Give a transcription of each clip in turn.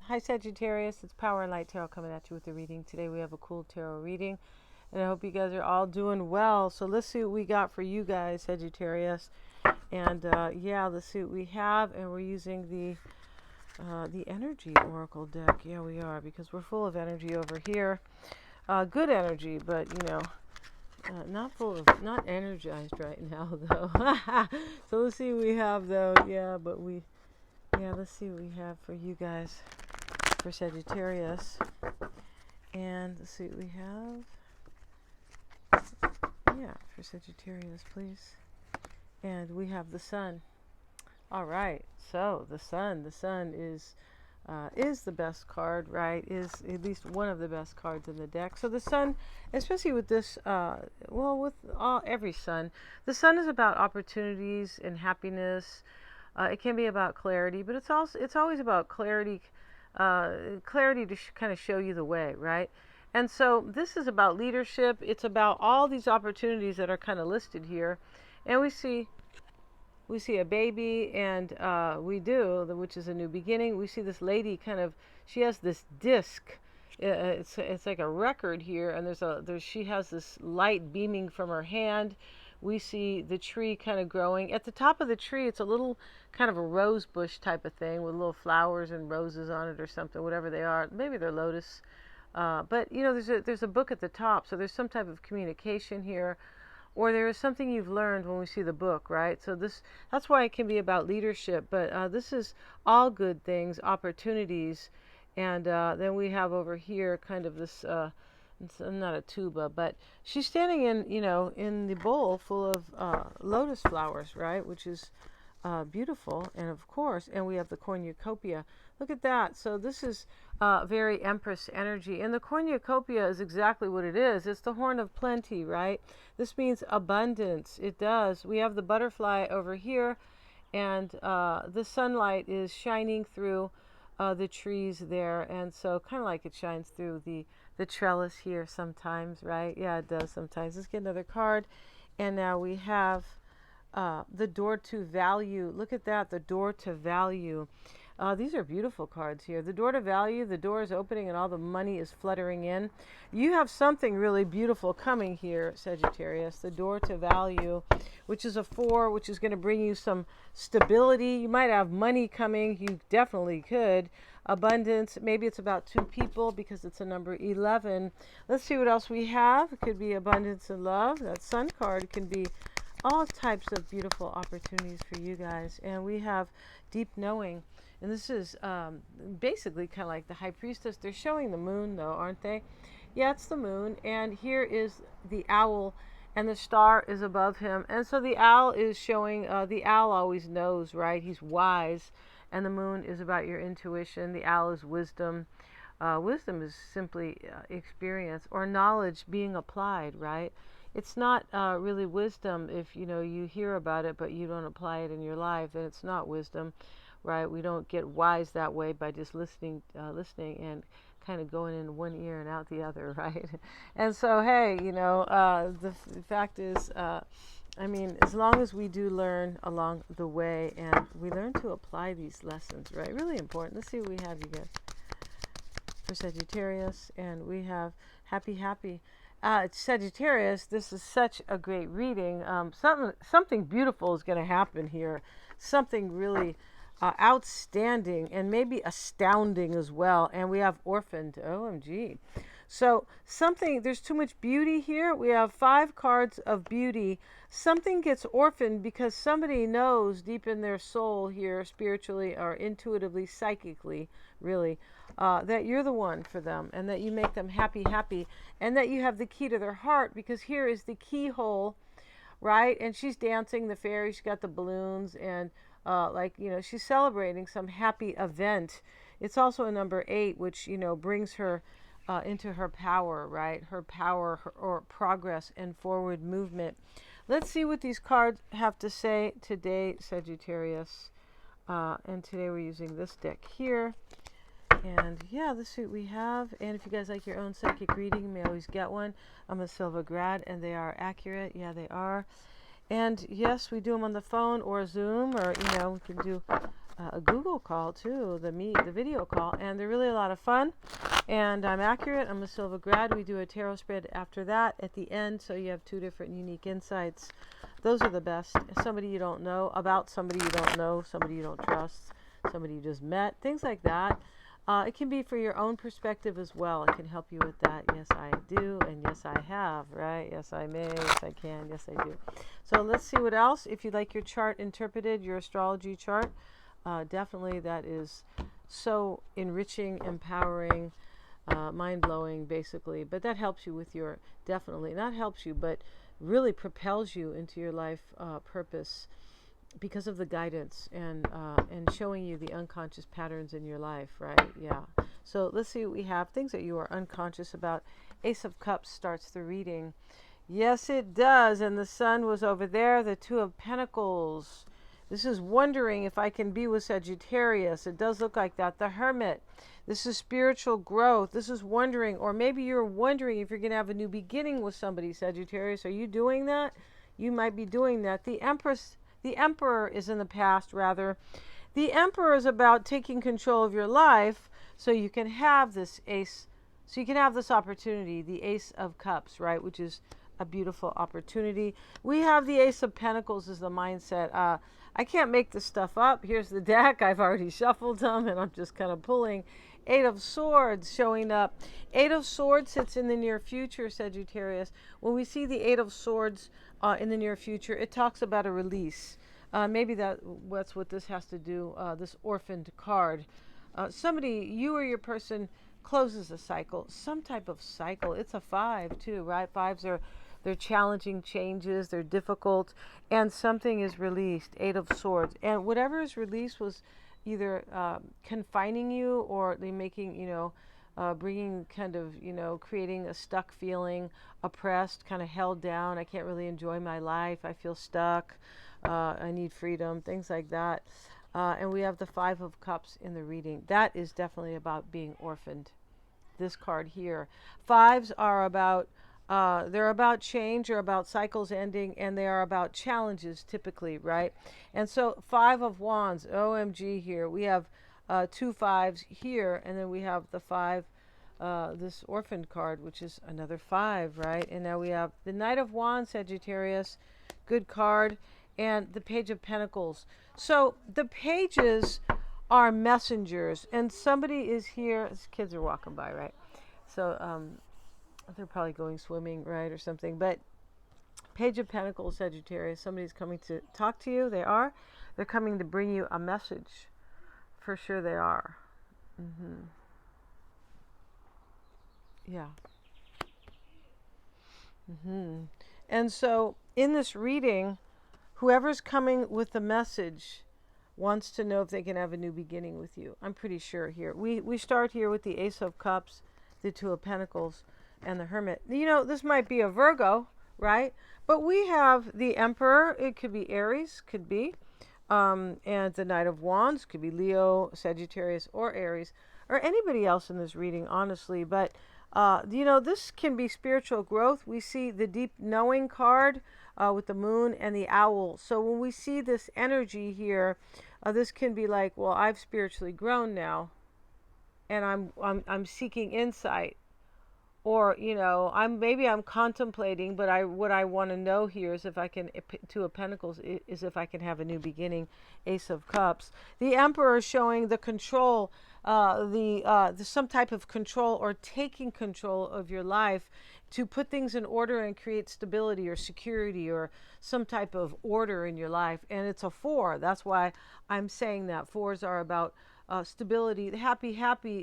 Hi Sagittarius, it's Power and Light Tarot coming at you with a reading. Today we have a cool tarot reading, and I hope you guys are all doing well. So let's see what we got for you guys, Sagittarius. And yeah, let's see what we have, and we're using the Energy Oracle deck. Yeah, we are, because we're full of energy over here. Good energy, but you know, not energized right now though. So let's see what we have though. Yeah, let's see what we have for you guys, for Sagittarius. And let's see what we have. Yeah, for Sagittarius, please. And we have the Sun. All right, so the Sun is the best card, right? Is at least one of the best cards in the deck. So the Sun, especially with this, well, with every Sun, the Sun is about opportunities and happiness. It can be about clarity, but it's always about clarity, clarity to kind of show you the way, right? And so this is about leadership. It's about all these opportunities that are kind of listed here, and we see a baby, and which is a new beginning. We see this lady she has this disc. It's like a record here, and she has this light beaming from her hand. We see the tree kind of growing. At the top of the tree, it's a little kind of a rose bush type of thing with little flowers and roses on it or something, whatever they are. Maybe they're lotus. But you know, there's a book at the top, so there's some type of communication here, or there is something you've learned when we see the book, right? So that's why it can be about leadership, but this is all good things, opportunities. And then we have over here kind of this, it's not a tuba, but she's standing in the bowl full of lotus flowers, right? Which is beautiful. And of course, and we have the cornucopia. Look at that. So this is very Empress energy. And the cornucopia is exactly what it is. It's the horn of plenty, right? This means abundance. It does. We have the butterfly over here, and the sunlight is shining through the trees there. And so kind of like it shines through the trellis here sometimes, right? Yeah, it does sometimes. Let's get another card. And now we have the door to value. Look at that, the door to value. These are beautiful cards here. The door to value, the door is opening and all the money is fluttering in. You have something really beautiful coming here, Sagittarius. The door to value, which is a 4, which is going to bring you some stability. You might have money coming. You definitely could. Abundance. Maybe it's about 2 people because it's a number 11. Let's see what else we have. It could be abundance and love. That Sun card can be all types of beautiful opportunities for you guys. And we have deep knowing. And this is basically kind of like the High Priestess. They're showing the moon, though, aren't they? Yeah, it's the moon. And here is the owl, and the star is above him. And so the owl is showing, the owl always knows, right? He's wise. And the moon is about your intuition. The owl is wisdom. Wisdom is simply experience or knowledge being applied, right? It's not really wisdom if, you hear about it, but you don't apply it in your life. Then it's not wisdom. Right, we don't get wise that way by just listening and kind of going in one ear and out the other, right? And so, hey, the fact is, I mean, as long as we do learn along the way and we learn to apply these lessons, right? Really important. Let's see what we have, you guys, for Sagittarius, and we have happy. Sagittarius, this is such a great reading. Something beautiful is going to happen here. Something really outstanding and maybe astounding as well. And we have orphaned. OMG. So there's too much beauty here. We have 5 cards of beauty. Something gets orphaned because somebody knows deep in their soul here, spiritually or intuitively, psychically, really, that you're the one for them, and that you make them happy, and that you have the key to their heart, because here is the keyhole, right? And she's dancing, the fairy, she's got the balloons, and she's celebrating some happy event. It's also a number 8, which, brings her into her power, right? Her power, or progress and forward movement. Let's see what these cards have to say today, Sagittarius. And today we're using this deck here. And yeah, let's see what we have. And if you guys like your own psychic reading, you may always get one. I'm a Silva grad, and they are accurate. Yeah, they are. And yes, we do them on the phone or Zoom, or, we can do a Google call too, the video call, and they're really a lot of fun. And I'm accurate. I'm a Silva grad. We do a tarot spread after that at the end, so you have 2 different unique insights. Those are the best. Somebody you don't know, about somebody you don't know, somebody you don't trust, somebody you just met, things like that. It can be for your own perspective as well. It can help you with that. Yes, I do, and yes, I have, right? Yes, I may, yes, I can, yes, I do. So let's see what else. If you'd like your chart interpreted, your astrology chart, definitely that is so enriching, empowering, mind-blowing, basically. But that helps you with your, definitely, not helps you, but really propels you into your life purpose, because of the guidance and showing you the unconscious patterns in your life, right? Yeah. So let's see what we have. Things that you are unconscious about. Ace of Cups starts the reading. Yes, it does. And the sun was over there. The 2 of Pentacles. This is wondering if I can be with Sagittarius. It does look like that. The Hermit. This is spiritual growth. This is wondering, or maybe you're wondering if you're going to have a new beginning with somebody, Sagittarius. Are you doing that? You might be doing that. The Empress. The Emperor is in the past, rather. The Emperor is about taking control of your life so you can have this ace, so you can have this opportunity, the Ace of Cups, right, which is a beautiful opportunity. We have the Ace of Pentacles as the mindset. I can't make this stuff up. Here's the deck. I've already shuffled them, and I'm just kind of pulling. 8 of Swords showing up. 8 of Swords sits in the near future, Sagittarius. When we see the 8 of Swords in the near future, it talks about a release. Maybe that's what this has to do, this orphaned card. Somebody, you or your person, closes a cycle, some type of cycle. It's a 5 too, right? 5s they're challenging changes, they're difficult, and something is released. 8 of Swords. And whatever is released was either confining you, or they making, bringing kind of, creating a stuck feeling, oppressed, kind of held down. I can't really enjoy my life. I feel stuck. I need freedom, things like that. And we have the 5 of Cups in the reading. That is definitely about being orphaned. This card here. 5s are about, they're about change, or about cycles ending, and they are about challenges typically, right? And so 5 of Wands, OMG here. We have 2 5s here, and then we have the 5, this orphaned card, which is another 5, right? And now we have the Knight of Wands, Sagittarius, good card, and the Page of Pentacles. So the pages are messengers, and somebody is here. These kids are walking by, right? So they're probably going swimming, right, or something. But Page of Pentacles, Sagittarius, somebody's coming to talk to you. They're coming to bring you a message. For sure they are. Yeah. And so in this reading, whoever's coming with the message wants to know if they can have a new beginning with you. I'm pretty sure here. We start here with the Ace of Cups, the 2 of Pentacles, and the Hermit. This might be a Virgo, right? But we have the Emperor. It could be Aries, could be. And the Knight of Wands could be Leo, Sagittarius, or Aries, or anybody else in this reading, honestly. But, this can be spiritual growth. We see the Deep Knowing card with the Moon and the Owl. So when we see this energy here, this can be like, well, I've spiritually grown now, and I'm seeking insight. Or, I'm contemplating, but what I want to know here is if I can, 2 of Pentacles, is if I can have a new beginning. Ace of Cups. The Emperor is showing the control, some type of control, or taking control of your life to put things in order and create stability or security or some type of order in your life. And it's a 4. That's why I'm saying that. 4s are about stability. Happy,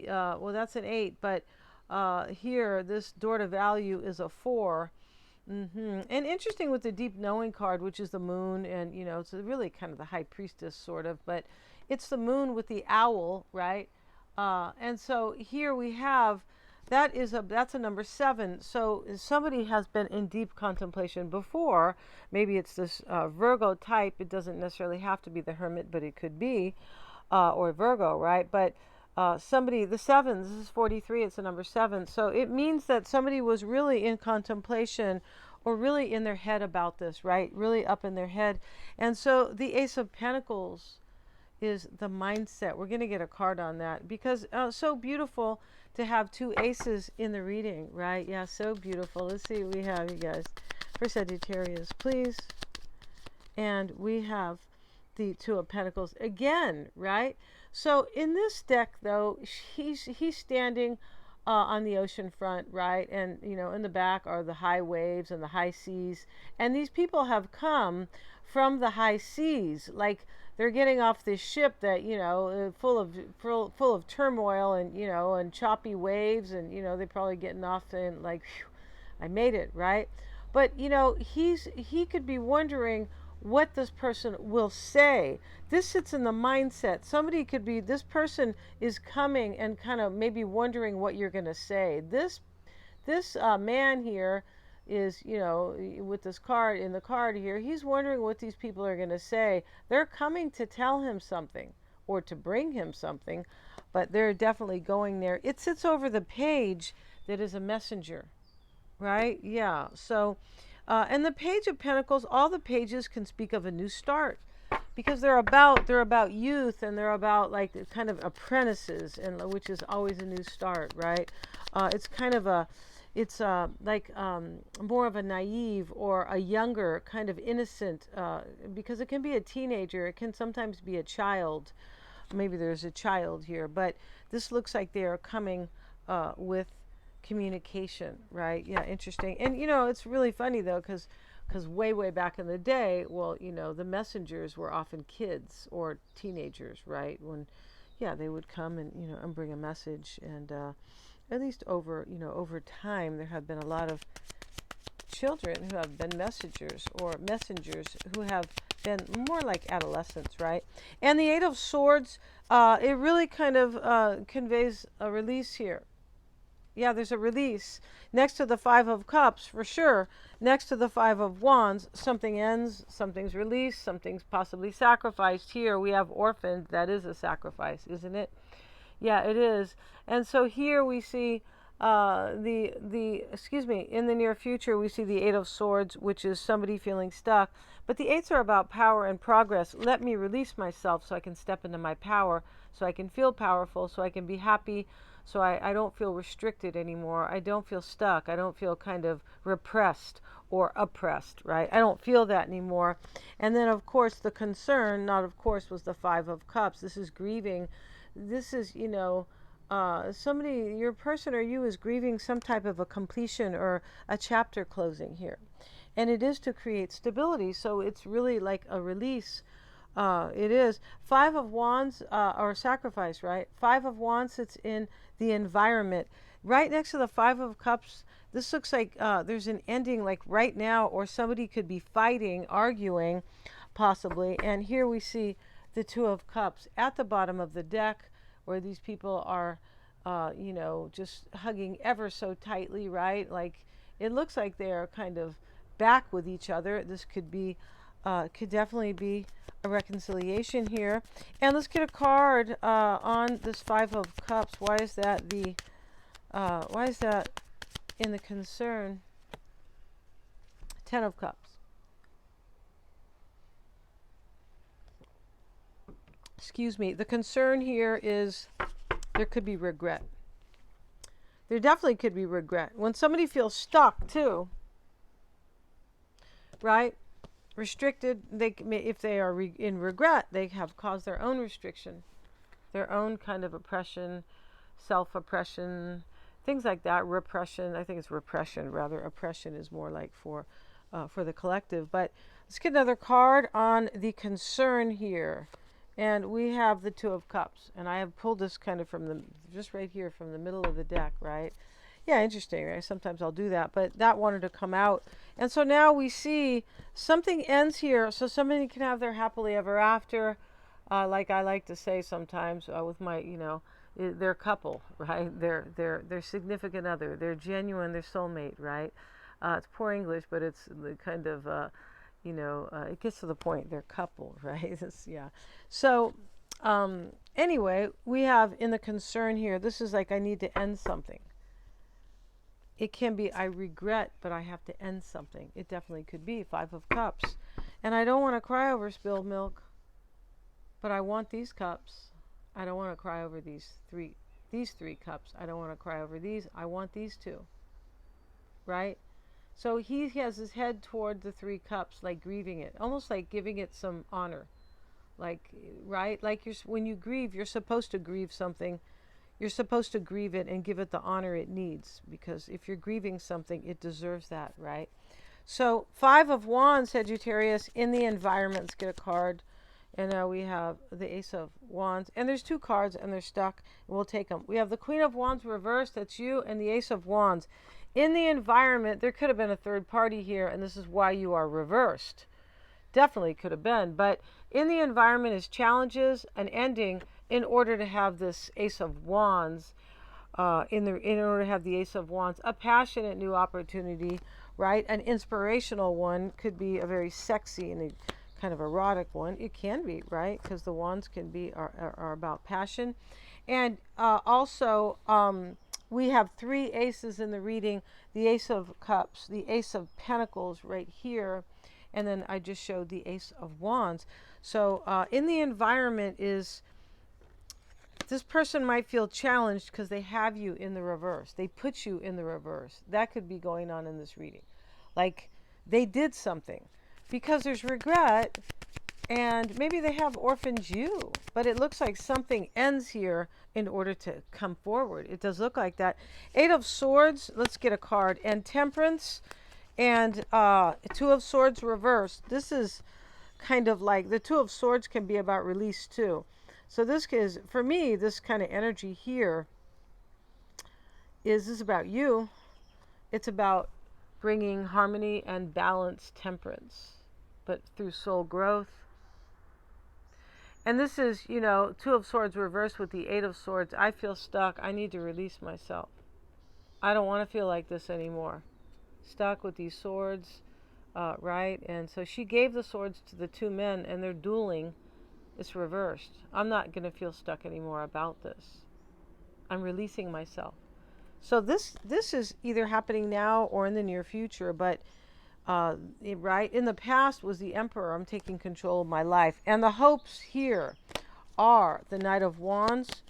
well, that's an 8, but here, this door to value is a 4. And interesting with the Deep Knowing card, which is the Moon, and, it's really kind of the High Priestess, sort of, but it's the Moon with the Owl, right? And so here we have, that's a number 7. So somebody has been in deep contemplation before. Maybe it's this Virgo type. It doesn't necessarily have to be the Hermit, but it could be, or Virgo, right? But the 7, this is 43, it's a number 7. So it means that somebody was really in contemplation, or really in their head about this, right? Really up in their head. And so the Ace of Pentacles is the mindset. We're going to get a card on that because so beautiful to have two aces in the reading, right? Yeah, so beautiful. Let's see what we have, you guys, for Sagittarius, please. And we have the Two of Pentacles again, right? So in this deck, though, he's standing on the ocean front, right? And, you know, in the back are the high waves and the high seas. And these people have come from the high seas, like they're getting off this ship that, you know, full of turmoil and, you know, and choppy waves, and, you know, they're probably getting off and like, whew, I made it, right? But, you know, he could be wondering what this person will say. This sits in the mindset. Somebody could be, this person is coming and kind of maybe wondering what you're going to say. This man here is, you know, with this card, in the card here, he's wondering what these people are going to say. They're coming to tell him something or to bring him something, but they're definitely going there. It sits over the page that is a messenger, right? Yeah. So, and the Page of Pentacles, all the pages can speak of a new start, because they're about youth, and they're about like kind of apprentices, and which is always a new start, right? It's kind of a, it's like more of a naive or a younger kind of innocent, because it can be a teenager, it can sometimes be a child. Maybe there's a child here, but this looks like they are coming with communication, right? Yeah, interesting. And you know, it's really funny though, because way back in the day, well, you know, the messengers were often kids or teenagers, right? When, yeah, they would come and, you know, and bring a message. And at least over, you know, over time, there have been a lot of children who have been messengers, or messengers who have been more like adolescents, right? And the Eight of Swords, it really kind of conveys a release here. Yeah, there's a release. Next to the Five of Cups, for sure. Next to the Five of Wands, something ends, something's released, something's possibly sacrificed. Here we have orphaned. That is a sacrifice, isn't it? Yeah, it is. And so here we see excuse me, in the near future, we see the Eight of Swords, which is somebody feeling stuck. But the eights are about power and progress. Let me release myself so I can step into my power, so I can feel powerful, so I can be happy, so I don't feel restricted anymore. I don't feel stuck. I don't feel kind of repressed or oppressed, right? I don't feel that anymore. And then, of course, the concern, not of course, was the Five of Cups. This is grieving. This is, you know, somebody, your person or you is grieving some type of a completion or a chapter closing here. And it is to create stability. So it's really like a release. It is. Five of Wands, or sacrifice, right? Five of Wands sits in the environment. Right next to the Five of Cups, this looks like there's an ending like right now, or somebody could be fighting, arguing, possibly. And here we see the Two of Cups at the bottom of the deck, where these people are, you know, just hugging ever so tightly, right? Like it looks like they are kind of back with each other. This could be, could definitely be a reconciliation here. And let's get a card on this Five of Cups. Why is that the, why is that in the concern? Ten of Cups. Excuse me. The concern here is there could be regret. There definitely could be regret. When somebody feels stuck too, right? Restricted, if they are in regret, they have caused their own restriction, their own kind of oppression, self-oppression, things like that. Repression, I think it's repression rather. Oppression is more like for the collective. But let's get another card on the concern here. And we have the Two of Cups. And I have pulled this kind of from the, just right here from the middle of the deck, right? Yeah, interesting, right? Sometimes I'll do that, but that wanted to come out. And so now we see something ends here, so somebody can have their happily ever after, like I like to say sometimes with my, you know, their couple, right? Their significant other, their genuine, their soulmate, right? It's poor English, but it's the kind of, you know, it gets to the point. They're couple, right? Yeah. So anyway, we have in the concern here, this is like I need to end something. It can be, I regret, but I have to end something. It definitely could be Five of Cups. And I don't want to cry over spilled milk. But I want these cups. I don't want to cry over these three cups. I don't want to cry over these. I want these two. Right? So he has his head toward the three cups, like grieving it, almost like giving it some honor. Like, right? Like when you grieve, you're supposed to grieve something. You're supposed to grieve it and give it the honor it needs, because if you're grieving something, it deserves that, right? So 5 of Wands, Sagittarius, in the environment. Let's get a card. And now we have the Ace of Wands. And there's 2 cards and they're stuck. We'll take them. We have the Queen of Wands reversed. That's you. And the Ace of Wands. In the environment, there could have been a third party here. And this is why you are reversed. Definitely could have been. But in the environment is challenges, an ending, in order to have this Ace of Wands. In order to have the Ace of Wands. A passionate new opportunity. Right? An inspirational one. Could be a very sexy and a kind of erotic one. It can be, right? Because the wands can be are about passion. And also we have 3 aces in the reading. The Ace of Cups, the Ace of Pentacles right here, and then I just showed the Ace of Wands. So in the environment is, this person might feel challenged because they have you in the reverse. They put you in the reverse. That could be going on in this reading. Like they did something. Because there's regret, and maybe they have orphaned you, but it looks like something ends here in order to come forward. It does look like that. 8 of Swords, let's get a card, and Temperance, and 2 of Swords reversed. This is kind of like, the 2 of Swords can be about release too. So this is, for me, this kind of energy here is about you. It's about bringing harmony and balance, temperance, but through soul growth. And this is, 2 of Swords reversed with the 8 of Swords. I feel stuck. I need to release myself. I don't want to feel like this anymore. Stuck with these swords, right? And so she gave the swords to the 2 men, and they're dueling. It's reversed. I'm not going to feel stuck anymore about this. I'm releasing myself. So this is either happening now or in the near future, but right in the past was the Emperor. I'm taking control of my life, and the hopes here are the Knight of Wands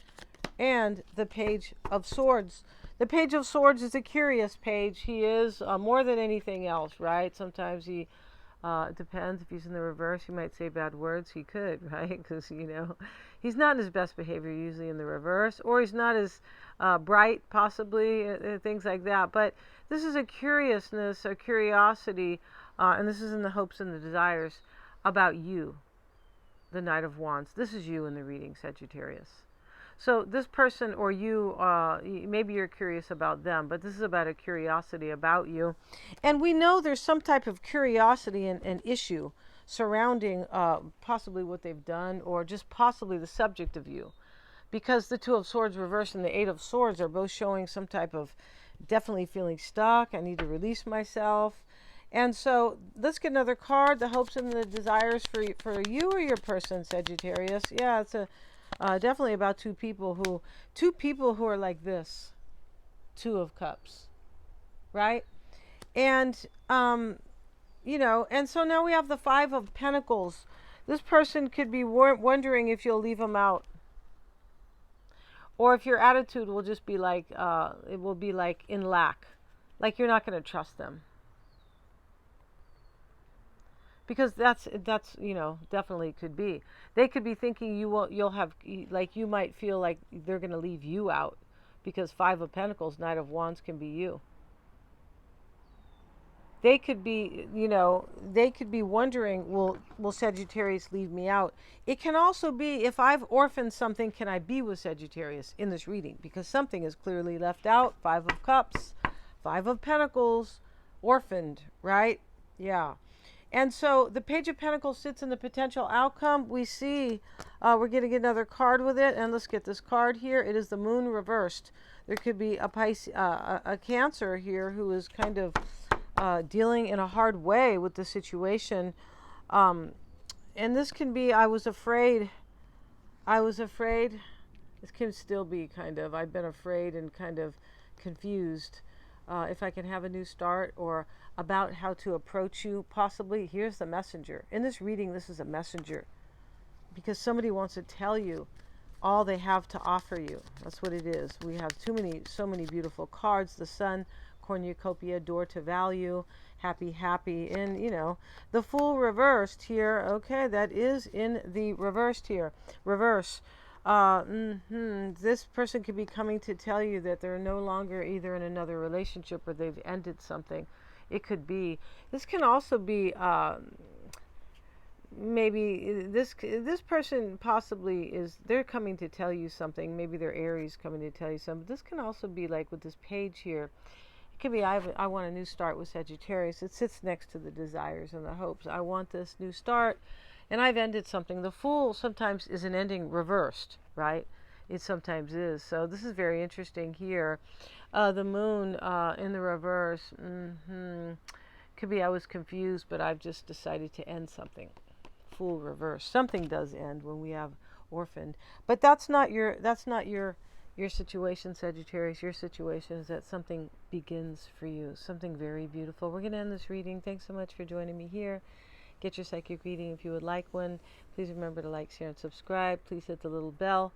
and the Page of Swords. The Page of Swords is a curious page. He is more than anything else, right? Sometimes he depends. If he's in the reverse, he might say bad words. He could, right? Because he's not in his best behavior usually in the reverse, or he's not as bright, possibly, things like that. But this is a curiousness, a curiosity, and this is in the hopes and the desires about you, the Knight of Wands. This is you in the reading, Sagittarius. So this person or you, maybe you're curious about them, but this is about a curiosity about you. And we know there's some type of curiosity and issue surrounding possibly what they've done, or just possibly the subject of you. Because the 2 of Swords reversed and the 8 of Swords are both showing some type of definitely feeling stuck. I need to release myself. And so let's get another card. The hopes and the desires for you or your person, Sagittarius. Yeah, it's a definitely about two people who are like this. 2 of Cups, right? And and so now we have the 5 of Pentacles. This person could be wondering if you'll leave them out, or if your attitude will just be like it will be like in lack, like you're not going to trust them. Because that's definitely could be. They could be thinking you'll have, like, you might feel like they're going to leave you out, because 5 of Pentacles, Knight of Wands can be you. They could be, wondering, will Sagittarius leave me out? It can also be, if I've orphaned something, can I be with Sagittarius in this reading? Because something is clearly left out. 5 of Cups, 5 of Pentacles, orphaned, right? Yeah. And so the Page of Pentacles sits in the potential outcome. We see, we're going to get another card with it. And let's get this card here. It is the Moon reversed. There could be a Cancer here who is kind of dealing in a hard way with the situation. And this can be, I was afraid. This can still be kind of, I've been afraid and kind of confused. If I can have a new start, or about how to approach you, possibly. Here's the Messenger. In this reading, this is a messenger. because somebody wants to tell you all they have to offer you. That's what it is. We have so many beautiful cards. The Sun, cornucopia, door to value, happy, happy. And, you know, the Fool reversed here. Okay, that is in the reversed here. Reverse. This person could be coming to tell you that they're no longer either in another relationship or they've ended something. It could be. This can also be maybe this person possibly is, they're coming to tell you something. Maybe they're Aries coming to tell you something. This can also be like with this page here. It could be I want a new start with Sagittarius. It sits next to the desires and the hopes. I want this new start, and I've ended something. The Fool sometimes is an ending reversed, right? It sometimes is. So this is very interesting here. The Moon in the reverse. Could be I was confused, but I've just decided to end something. Fool reverse. Something does end when we have orphaned, but that's not your situation, Sagittarius. Your situation is that something begins for you, something very beautiful. We're going to end this reading. Thanks so much for joining me here. Get your psychic reading if you would like one. Please remember to like, share, and subscribe. Please hit the little bell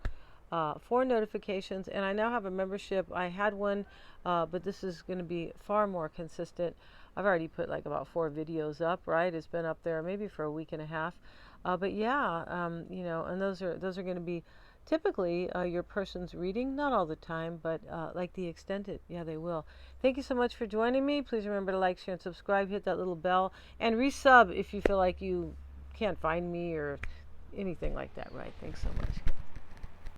for notifications. And I now have a membership. I had one, but this is going to be far more consistent. I've already put like about 4 videos up, right? It's been up there maybe for a week and a half. But yeah, you know, and those are going to be typically your person's reading, not all the time, but like the extended. Yeah, they will. Thank you so much for joining me. Please remember to like, share, and subscribe. Hit that little bell and resub if you feel like you can't find me or anything like that, right? Thanks so much.